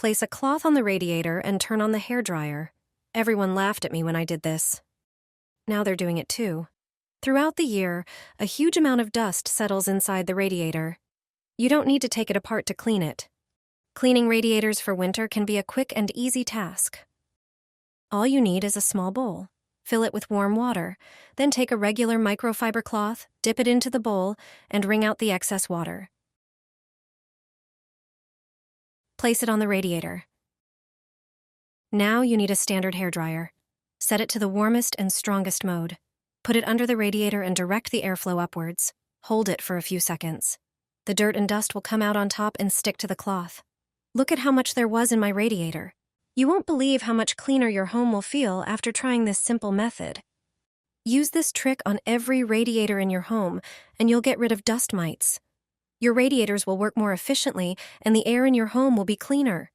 Place a cloth on the radiator and turn on the hairdryer. Everyone laughed at me when I did this. Now they're doing it too. Throughout the year, a huge amount of dust settles inside the radiator. You don't need to take it apart to clean it. Cleaning radiators for winter can be a quick and easy task. All you need is a small bowl. Fill it with warm water, then take a regular microfiber cloth, dip it into the bowl, and wring out the excess water. Place it on the radiator. Now you need a standard hairdryer. Set it to the warmest and strongest mode. Put it under the radiator and direct the airflow upwards. Hold it for a few seconds. The dirt and dust will come out on top and stick to the cloth. Look at how much there was in my radiator. You won't believe how much cleaner your home will feel after trying this simple method. Use this trick on every radiator in your home, and you'll get rid of dust mites. Your radiators will work more efficiently, and the air in your home will be cleaner.